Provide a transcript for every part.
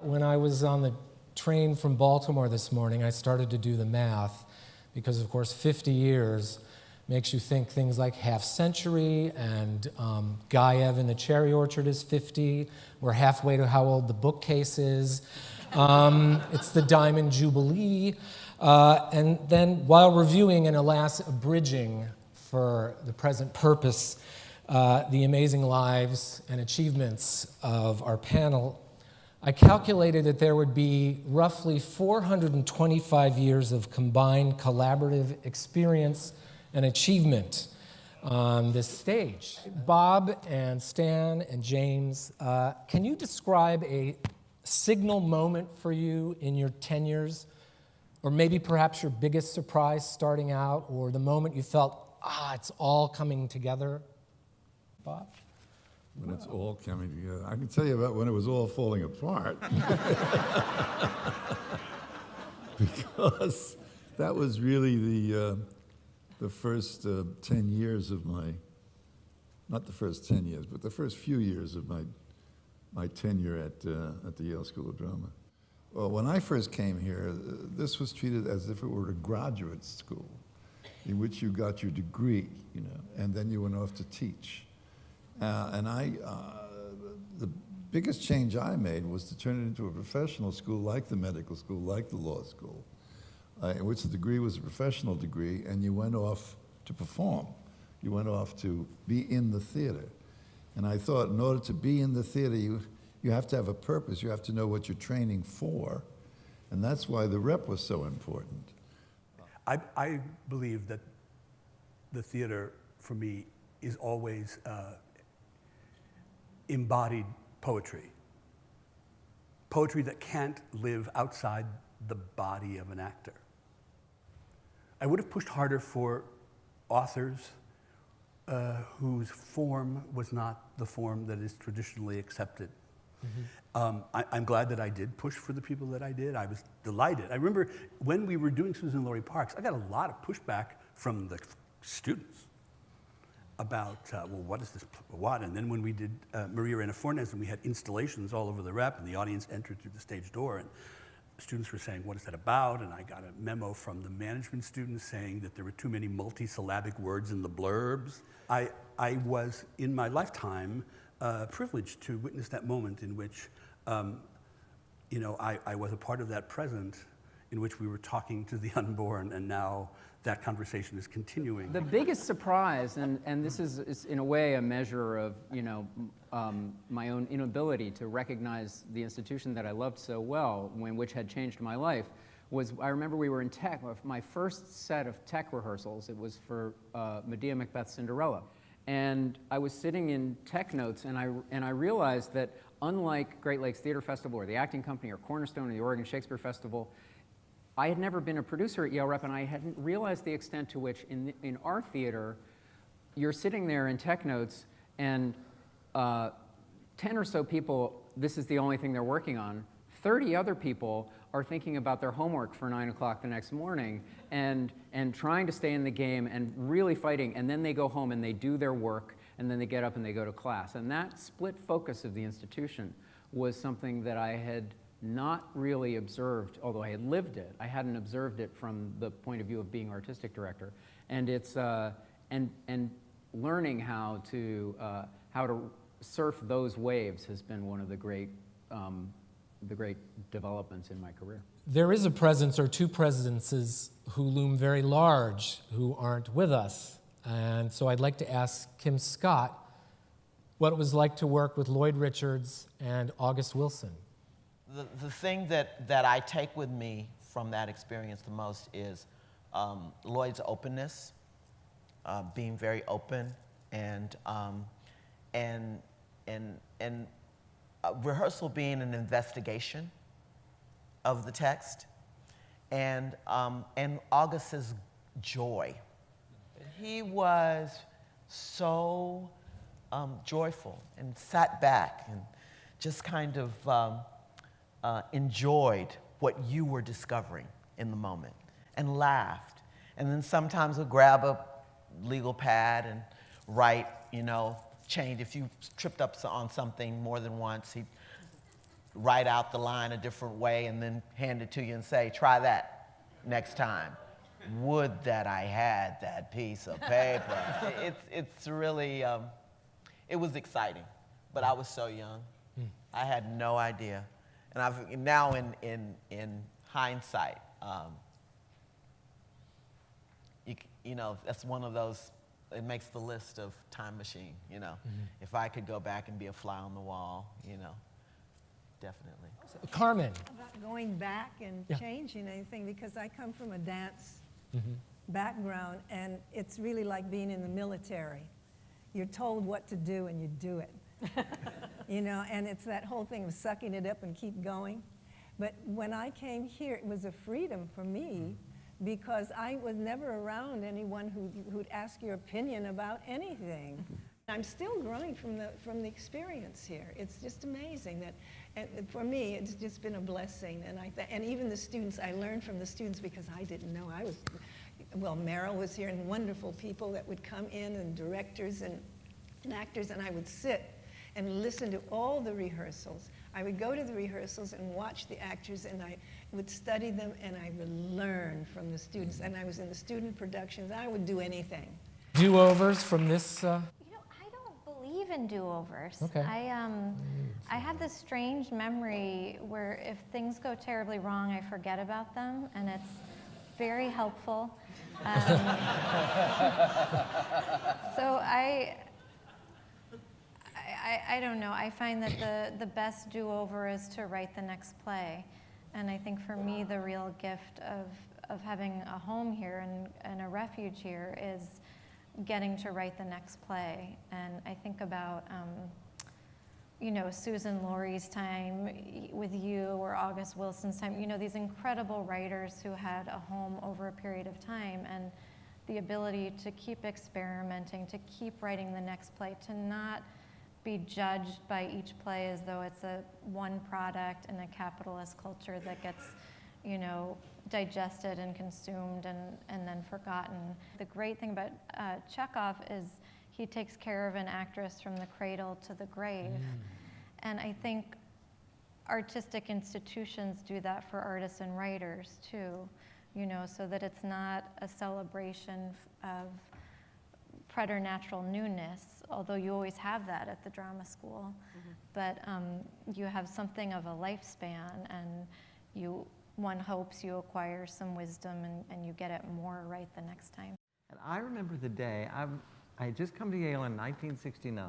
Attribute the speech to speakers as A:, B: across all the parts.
A: When I was on the train from Baltimore this morning, I started to do the math because, of course, 50 years makes you think things like half century, and Gaev in the Cherry Orchard is 50. We're halfway to how old the bookcase is. It's the Diamond Jubilee. And then while reviewing and alas, abridging for the present purpose, the amazing lives and achievements of our panel, I calculated that there would be roughly 425 years of combined collaborative experience and achievement on this stage. Bob and Stan and James, can you describe a signal moment for you in your tenures, or maybe perhaps your biggest surprise starting out, or the moment you felt, it's all coming together? Bob?
B: When it's all coming together. I can tell you about when it was all falling apart. Because that was really the first 10 years of my, not the first 10 years, but the first few years of my tenure at the Yale School of Drama. Well, when I first came here, this was treated as if it were a graduate school in which you got your degree, and then you went off to teach. The biggest change I made was to turn it into a professional school like the medical school, like the law school, in which the degree was a professional degree, and you went off to perform. You went off to be in the theater. And I thought in order to be in the theater, you have to have a purpose. You have to know what you're training for. And that's why the rep was so important.
C: I believe that the theater, for me, is always embodied poetry. Poetry that can't live outside the body of an actor. I would have pushed harder for authors whose form was not the form that is traditionally accepted. Mm-hmm. I'm glad that I did push for the people that I did. I was delighted. I remember when we were doing Susan Laurie Parks, I got a lot of pushback from the students about, what is this, what? And then when we did Maria Reina Fornes and we had installations all over the rep and the audience entered through the stage door and students were saying, what is that about? And I got a memo from the management students saying that there were too many multisyllabic words in the blurbs. I was, in my lifetime, privileged to witness that moment in which, I was a part of that present in which we were talking to the unborn, and now that conversation is continuing.
D: The biggest surprise, and this is in a way a measure of my own inability to recognize the institution that I loved so well, which had changed my life, was I remember we were in tech, my first set of tech rehearsals, it was for Medea, Macbeth, Cinderella. And I was sitting in tech notes, and I realized that unlike Great Lakes Theater Festival or the Acting Company or Cornerstone or the Oregon Shakespeare Festival, I had never been a producer at Yale Rep, and I hadn't realized the extent to which in our theater, you're sitting there in tech notes, and 10 or so people, this is the only thing they're working on. 30 other people are thinking about their homework for 9 o'clock the next morning and trying to stay in the game and really fighting, and then they go home and they do their work, and then they get up and they go to class. And that split focus of the institution was something that I had not really observed, although I had lived it. I hadn't observed it from the point of view of being artistic director. And it's and learning how to surf those waves has been one of the great developments in my career.
A: There is a presence or two presences who loom very large who aren't with us. And so I'd like to ask Kim Scott what it was like to work with Lloyd Richards and August Wilson.
E: The thing that I take with me from that experience the most is Lloyd's openness, being very open, and rehearsal being an investigation of the text, and August's joy. He was so joyful and sat back and just kind of enjoyed what you were discovering in the moment and laughed. And then sometimes would grab a legal pad and write, change. If you tripped up on something more than once, he'd write out the line a different way and then hand it to you and say, try that next time. Would that I had that piece of paper. It's really, it was exciting, but I was so young. I had no idea. And I've now in hindsight, you know, that's one of those, it makes the list of Time Machine, you know. If I could go back and be a fly on the wall, you know, definitely.
A: Carmen.
F: About going back and changing anything, because I come from a dance background, and it's really like being in the military. You're told what to do and you do it. You know, and it's that whole thing of sucking it up and keep going. But when I came here, it was a freedom for me, because I was never around anyone who'd ask your opinion about anything. I'm still growing from the experience here. It's just amazing that, and for me, it's just been a blessing. And even the students, I learned from the students, because I didn't know. Well, Meryl was here, and wonderful people that would come in, and directors and actors, and I would sit and listen to all the rehearsals. I would go to the rehearsals and watch the actors, and I would study them, and I would learn from the students. And I was in the student productions. I would do anything.
A: Do-overs from this?
G: You know, I don't believe in do-overs.
A: Okay.
G: I have this strange memory where if things go terribly wrong, I forget about them, and it's very helpful. So I don't know. I find that the best do-over is to write the next play. And I think for me, the real gift of having a home here and a refuge here is getting to write the next play. And I think about, you know, Susan Laurie's time with you, or August Wilson's time, you know, these incredible writers who had a home over a period of time, and the ability to keep experimenting, to keep writing the next play, to not be judged by each play as though it's a one product in a capitalist culture that gets, you know, digested and consumed and then forgotten. The great thing about Chekhov is he takes care of an actress from the cradle to the grave. And I think artistic institutions do that for artists and writers too, you know, so that it's not a celebration of preternatural newness, although you always have that at the drama school. But you have something of a lifespan, and one hopes you acquire some wisdom and you get it more right the next time.
H: And I remember the day, I had just come to Yale in 1969.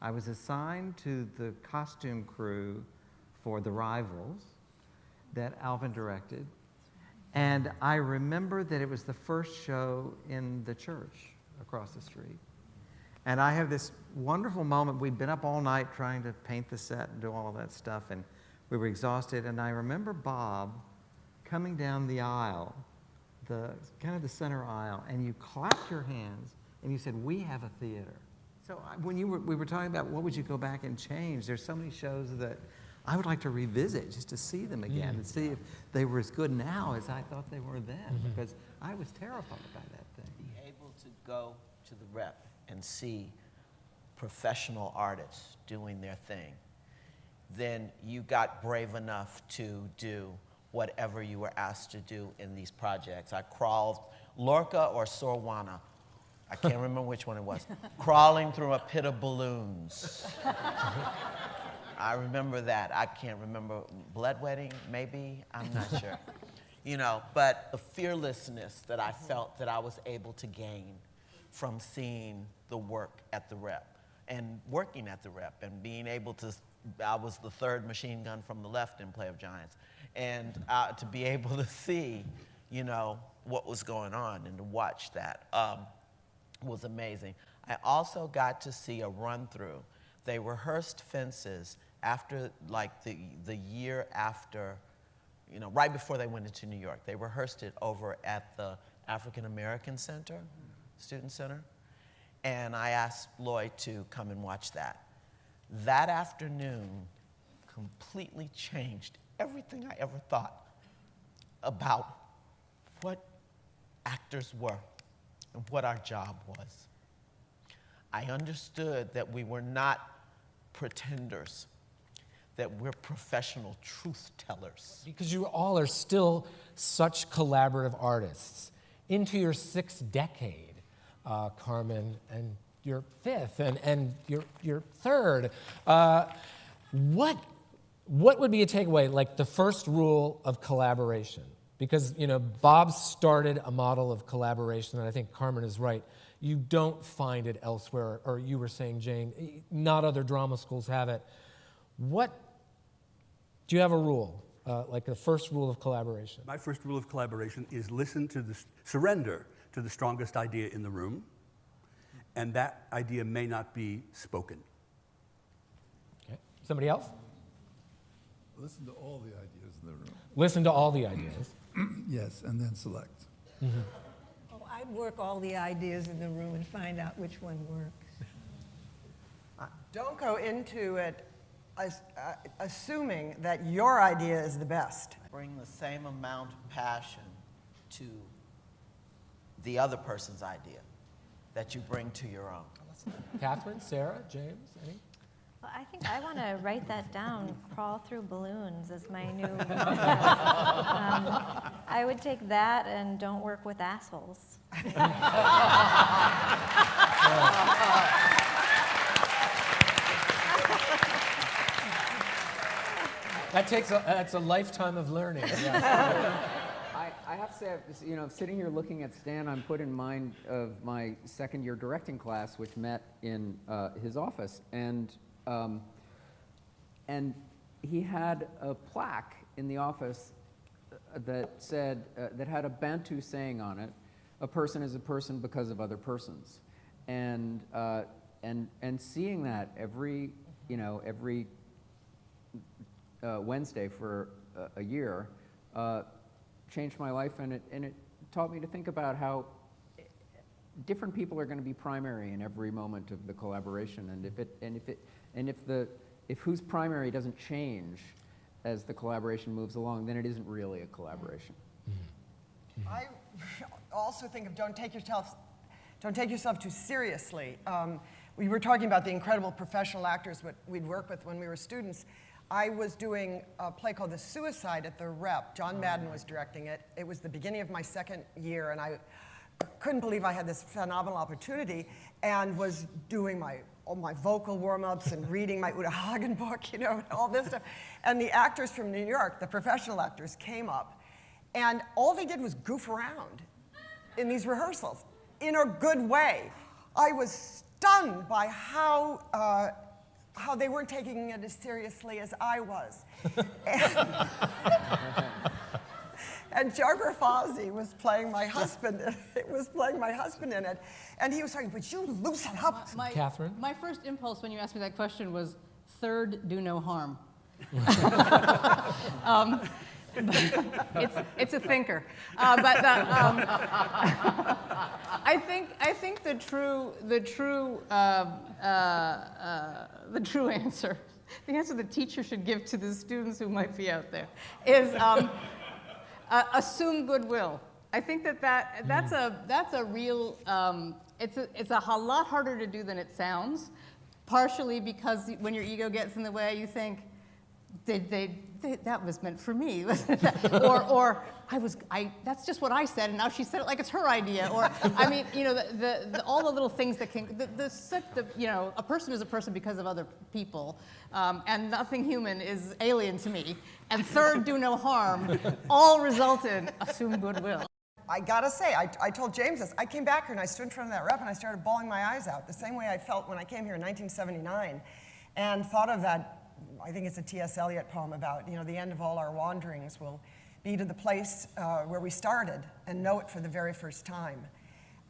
H: I was assigned to the costume crew for The Rivals that Alvin directed. And I remember that it was the first show in the church across the street. And I have this wonderful moment. We'd been up all night trying to paint the set and do all of that stuff, and we were exhausted. And I remember Bob coming down the aisle, kind of the center aisle, and you clapped your hands and you said, "We have a theater." So when we were talking about what would you go back and change, there's so many shows that I would like to revisit just to see them again and see if they were as good now as I thought they were then, because I was terrified by that thing.
E: Be able to go to the rep and see professional artists doing their thing, then you got brave enough to do whatever you were asked to do in these projects. I crawled Lorca or Sorwana, I can't remember which one it was, crawling through a pit of balloons. I remember that. I can't remember, Bloodwetting, maybe, I'm not sure. You know, but the fearlessness that I felt that I was able to gain from seeing the work at the rep and working at the rep and being able to, I was the third machine gun from the left in Play of Giants, and to be able to see, you know, what was going on and to watch that was amazing. I also got to see a run-through. They rehearsed Fences after, like the year after, you know, right before they went into New York. They rehearsed it over at the African American Center, Student Center, and I asked Lloyd to come and watch that. That afternoon completely changed everything I ever thought about what actors were and what our job was. I understood that we were not pretenders, that we're professional truth tellers.
A: Because you all are still such collaborative artists. Into your 6th decade, Carmen, and your 5th, and your 3rd. What would be a takeaway, like the first rule of collaboration? Because, you know, Bob started a model of collaboration, and I think Carmen is right. You don't find it elsewhere, or you were saying, Jane, not other drama schools have it. Do you have a rule, like the first rule of collaboration?
C: My first rule of collaboration is surrender to the strongest idea in the room, and that idea may not be spoken.
A: Okay. Somebody else?
B: Listen to all the ideas in the room.
A: Listen to all the ideas.
B: Yes, and then select.
F: Oh, I'd work all the ideas in the room and find out which one works.
I: Don't go into it assuming that your idea is the best.
E: Bring the same amount of passion to the other person's idea that you bring to your own.
A: Catherine, Sarah, James, any?
G: Well, I think I want to write that down, crawl through balloons as my new mantra. I would take that and don't work with assholes.
A: That's a lifetime of learning. Yes.
D: I have to say, you know, sitting here looking at Stan, I'm put in mind of my 2nd year directing class, which met in his office, and he had a plaque in the office that said that had a Bantu saying on it: "A person is a person because of other persons," and seeing that every Wednesday for a year changed my life, and it taught me to think about how different people are going to be primary in every moment of the collaboration, and if who's primary doesn't change as the collaboration moves along, then it isn't really a collaboration.
I: I also think of don't take yourself too seriously. We were talking about the incredible professional actors we'd work with when we were students. I was doing a play called The Suicide at the Rep. John Madden was directing it. It was the beginning of my 2nd year, and I couldn't believe I had this phenomenal opportunity, and was doing all my vocal warm-ups and reading my Uta Hagen book, you know, and all this stuff. And the actors from New York, the professional actors, came up, and all they did was goof around in these rehearsals in a good way. I was stunned by how they weren't taking it as seriously as I was. And Jogar Fozzie was playing my husband. It was playing my husband in it, and he was saying, "Would you loosen up?"
A: Catherine?
J: My first impulse when you asked me that question was, third, do no harm. It's a thinker, but I think the true answer, the answer the teacher should give to the students who might be out there, is assume goodwill. I think that's a real it's a lot harder to do than it sounds, partially because when your ego gets in the way, you think, that was meant for me, or that's just what I said, and now she said it like it's her idea, or I mean, you know, all the little things that can, you know, a person is a person because of other people, and nothing human is alien to me, and third, do no harm, all result in assume goodwill.
I: I gotta say, I told James this. I came back here and I stood in front of that rep and I started bawling my eyes out, the same way I felt when I came here in 1979, and thought of that. I think it's a T.S. Eliot poem about, you know, the end of all our wanderings will be to the place where we started and know it for the very first time.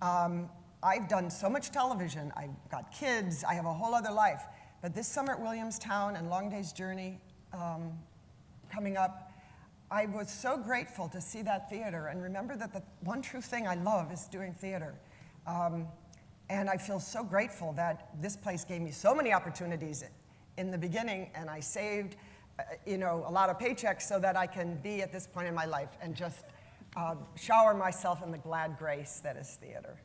I: I've done so much television. I've got kids. I have a whole other life. But this summer at Williamstown and Long Day's Journey coming up, I was so grateful to see that theater and remember that the one true thing I love is doing theater. And I feel so grateful that this place gave me so many opportunities in the beginning, and I saved, you know, a lot of paychecks so that I can be at this point in my life and just shower myself in the glad grace that is theater.